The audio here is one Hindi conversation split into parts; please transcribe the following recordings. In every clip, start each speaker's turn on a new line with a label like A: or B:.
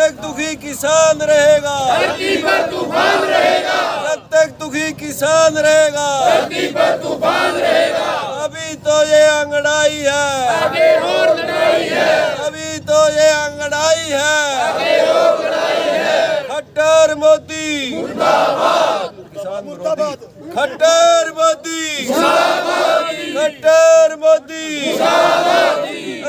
A: तक दुखी किसान रहेगा
B: धरती पर तूफान रहेगा,
A: जब तक दुखी किसान रहेगा
B: धरती पर तूफान रहेगा।
A: अभी तो ये अंगड़ाई है,
B: आगे और लड़ाई है,
A: अभी तो ये अंगड़ाई है।
B: आगे और लड़ाई है।
A: खट्टर मोदी
B: मुर्दाबाद,
A: खट्टर मोदी, खट्टर मोदी।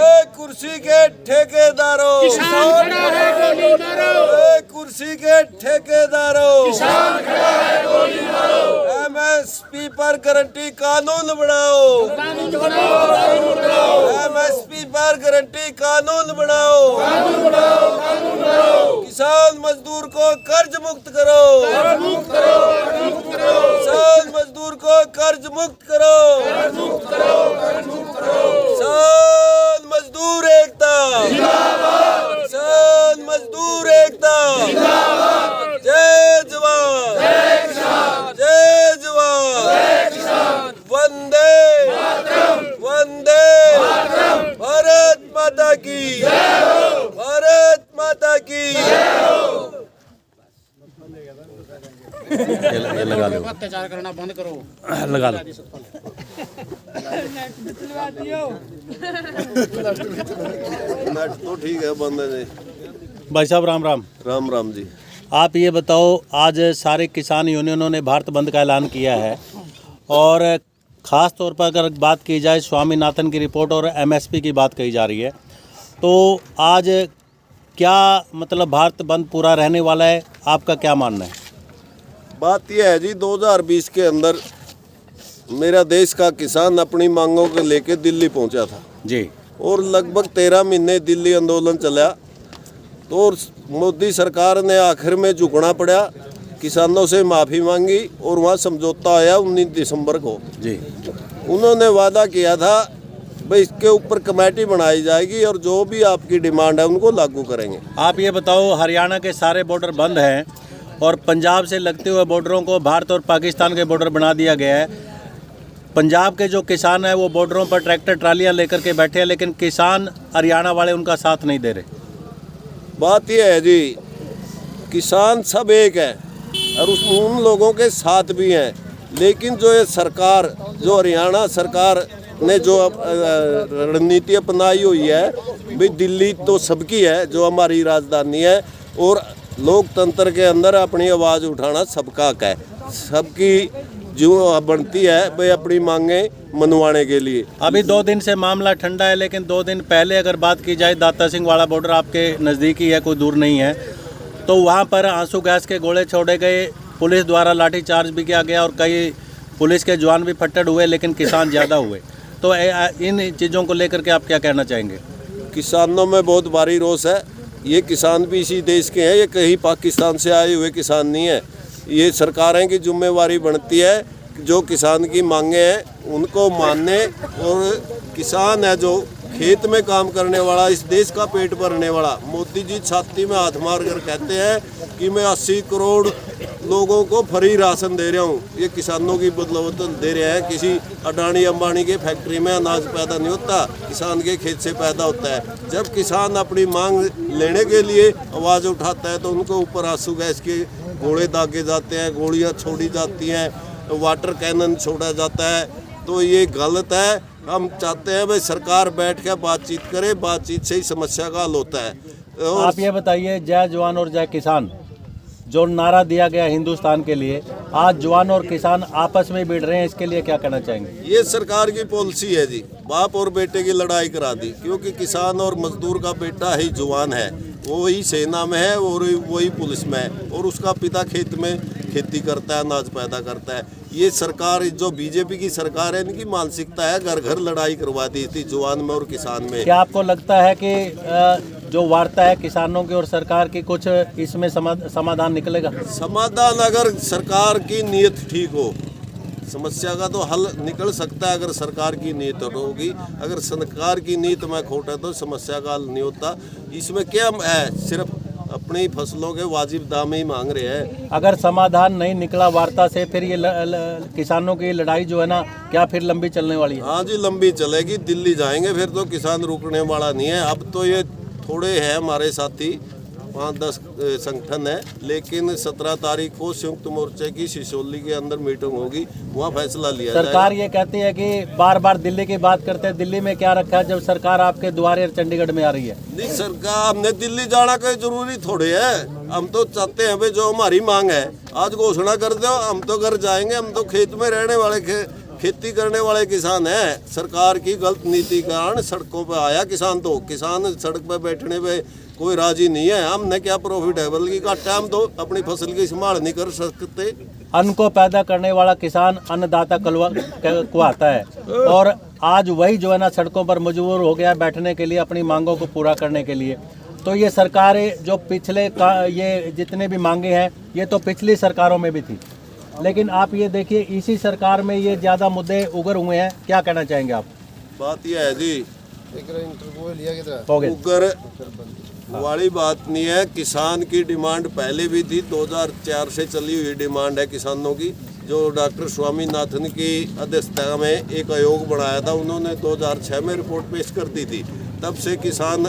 A: एक कुर्सी के ठेकेदारों,
B: किसान खड़ा है गोली मारो,
A: एक कुर्सी के ठेकेदारों,
B: किसान खड़ा है गोली मारो।
A: एमएसपी पर गारंटी कानून बनाओ,
B: कानून बनाओ, कानून बनाओ,
A: एमएसपी पर गारंटी कानून बनाओ,
B: कानून बनाओ, कानून बनाओ।
A: किसान मजदूर को कर्ज मुक्त करो,
B: कर्ज मुक्त करो, कर्ज मुक्त करो,
A: किसान मजदूर को कर्ज मुक्त करो,
B: कर्ज मुक्त करो, कर्ज मुक्त करो।
A: किसान मजदूर एकता,
B: जिंदाबाद,
A: किसान मजदूर एकता।
B: जिंदाबाद,
A: जय जवान,
B: जय किसान,
A: जय जवान,
B: जय किसान।
A: वंदे
B: मातरम,
A: वंदे
B: मातरम,
A: भारत माता की,
B: जय हो,
A: भारत माता की।
C: ये लगा लो,
B: अत्याचार करना बंद करो।
C: लगा लो।
A: नेट तो ठीक है, बंद है।
C: भाई साहब राम राम।
A: राम राम जी।
C: आप ये बताओ, आज सारे किसान यूनियनों ने भारत बंद का ऐलान किया है और ख़ास तौर पर अगर बात की जाए स्वामीनाथन की रिपोर्ट और एमएसपी की बात कही जा रही है, तो आज क्या मतलब भारत बंद पूरा रहने वाला है, आपका क्या मानना है?
A: बात यह है जी, 2020 के अंदर मेरा देश का किसान अपनी मांगों को लेके दिल्ली पहुंचा था
C: जी,
A: और लगभग 13 महीने दिल्ली आंदोलन चला। तो मोदी सरकार ने आखिर में झुकना पड़ा, किसानों से माफ़ी मांगी और वहाँ समझौता आया 19 दिसंबर को
C: जी।
A: उन्होंने वादा किया था भाई इसके ऊपर कमेटी बनाई जाएगी और जो भी आपकी डिमांड है उनको लागू करेंगे।
C: आप ये बताओ, हरियाणा के सारे बॉर्डर बंद हैं और पंजाब से लगते हुए बॉर्डरों को भारत और पाकिस्तान के बॉर्डर बना दिया गया है। पंजाब के जो किसान हैं वो बॉर्डरों पर ट्रैक्टर ट्रालियां लेकर के बैठे हैं, लेकिन किसान हरियाणा वाले उनका साथ नहीं दे रहे।
A: बात यह है जी, किसान सब एक है और उन लोगों के साथ भी हैं, लेकिन जो ये सरकार, जो हरियाणा सरकार ने जो रणनीति अपनाई हुई है भाई, दिल्ली तो सबकी है जो हमारी राजधानी है, और लोकतंत्र के अंदर अपनी आवाज़ उठाना सबका हक है। सबकी जो बनती है भाई अपनी मांगे मनवाने के लिए।
C: अभी 2 दिन से मामला ठंडा है, लेकिन 2 दिन पहले अगर बात की जाए, दाता सिंह वाला बॉर्डर आपके नज़दीक ही है, कोई दूर नहीं है, तो वहाँ पर आंसू गैस के गोले छोड़े गए, पुलिस द्वारा लाठीचार्ज भी किया गया और कई पुलिस के जवान भी फट्टड़ हुए, लेकिन किसान ज़्यादा हुए। तो इन चीज़ों को लेकर के आप क्या कहना चाहेंगे?
A: किसानों में बहुत भारी रोष है। ये किसान भी इसी देश के हैं, ये कहीं पाकिस्तान से आए हुए किसान नहीं है। ये सरकारें की जिम्मेवारी बनती है जो किसान की मांगे हैं उनको मानने, और किसान है जो खेत में काम करने वाला, इस देश का पेट भरने वाला। मोदी जी छाती में हाथ मार कर कहते हैं कि मैं 80 करोड़ लोगों को फ्री राशन दे रहा हूँ। ये किसानों की बदौलत दे रहे हैं। किसी अडानी अंबानी के फैक्ट्री में अनाज पैदा नहीं होता, किसान के खेत से पैदा होता है। जब किसान अपनी मांग लेने के लिए आवाज़ उठाता है तो उनको ऊपर आंसू गैस के गोले दागे जाते हैं, गोलियाँ छोड़ी जाती हैं, वाटर कैनन छोड़ा जाता है। तो ये गलत है। हम चाहते हैं भाई सरकार बैठ कर बातचीत करे, बातचीत से ही समस्या का हल होता है। और
C: आप ये बताइए, जय जवान और जय किसान जो नारा दिया गया हिंदुस्तान के लिए, आज जवान और किसान आपस में भिड़ रहे हैं, इसके लिए क्या कहना चाहेंगे?
A: ये सरकार की पॉलिसी है जी, बाप और बेटे की लड़ाई करा दी, क्योंकि किसान और मजदूर का बेटा ही जवान है, वही सेना में है और वही पुलिस में है, और उसका पिता खेत में खेती करता है, अनाज पैदा करता है। ये सरकार जो बीजेपी की सरकार है, इनकी मानसिकता है घर घर लड़ाई करवा दी थी जवान में और किसान में।
C: क्या आपको लगता है कि जो वार्ता है किसानों की और सरकार की, कुछ इसमें समाधान निकलेगा?
A: समाधान अगर सरकार की नीयत ठीक हो, समस्या का तो हल निकल सकता है अगर सरकार की नीयत होगी। अगर सरकार की नीयत में खोट है तो समस्या का हल नहीं होता। इसमें क्या है, सिर्फ अपनी फसलों के वाजिब दाम ही मांग रहे हैं।
C: अगर समाधान नहीं निकला वार्ता से, फिर ये किसानों की लड़ाई जो है ना, क्या फिर लंबी चलने वाली है?
A: हाँ जी, लंबी चलेगी, दिल्ली जाएंगे फिर तो, किसान रुकने वाला नहीं है। अब तो ये थोड़े हैं हमारे साथी 5-10 संगठन है, लेकिन 17 तारीख को संयुक्त मोर्चे की सिसोली के अंदर मीटिंग होगी, वहाँ फैसला लिया जाएगा।
C: सरकार ये कहती है कि बार बार दिल्ली की बात करते हैं, दिल्ली में क्या रखा है जब सरकार आपके द्वारे चंडीगढ़ में आ रही है?
A: नहीं, सरकार हमने दिल्ली जाना कोई जरूरी थोड़े है। हम तो चाहते हैं भाई जो हमारी मांग है आज घोषणा कर दो, हम तो घर जाएंगे। हम तो खेत में रहने वाले खेती करने वाले किसान हैं। सरकार की गलत नीति के कारण सड़कों पर आया किसान, तो किसान सड़क पर बैठने पे कोई राजी नहीं है। हमने क्या प्रॉफिटेबल की घाटा, हम तो अपनी फसल की संभाल नहीं कर सकते।
C: अन्न को पैदा करने वाला किसान अन्नदाता कहलाता है, और आज वही जो है ना सड़कों पर मजबूर हो गया बैठने के लिए, अपनी मांगों को पूरा करने के लिए। तो ये सरकारें जो पिछले ये जितने भी मांगे हैं ये तो पिछली सरकारों में भी थी, लेकिन आप ये देखिए इसी सरकार में ये ज़्यादा मुद्दे उगर हुए हैं। क्या कहना चाहेंगे आप?
A: बात यह है जी,
C: हो गए
A: उगर वाली बात नहीं है। किसान की डिमांड पहले भी थी, 2004 से चली हुई डिमांड है किसानों की, जो डॉक्टर स्वामीनाथन की अध्यक्षता में एक आयोग बनाया था, उन्होंने 2006 में रिपोर्ट पेश कर दी थी। तब से किसान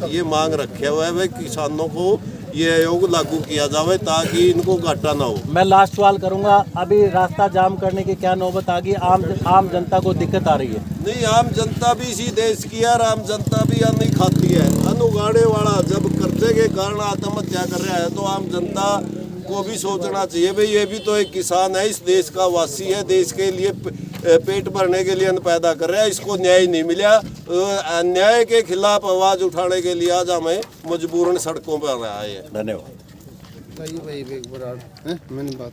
A: ये मांग रखे हुए है किसानों को ये आयोग लागू किया जाए ताकि इनको घाटा ना हो।
C: मैं लास्ट सवाल करूंगा, अभी रास्ता जाम करने की क्या नौबत आ गई? आम जनता को दिक्कत आ रही है?
A: नहीं, आम जनता भी इसी देश की है, आम जनता भी अन्न खाती है। अन्न उगाने वाला जब कर्जे के कारण आत्महत्या कर रहा है तो आम जनता को भी सोचना चाहिए भाई ये भी तो एक किसान है, इस देश का वासी है, देश के लिए पेट भरने के लिए अन्न पैदा कर रहा है, इसको न्याय नहीं मिला। अन्याय के खिलाफ आवाज उठाने के लिए आज हमें मजबूरन सड़कों पर आए हैं।
C: धन्यवाद।
D: भाई एक बार मैंने बात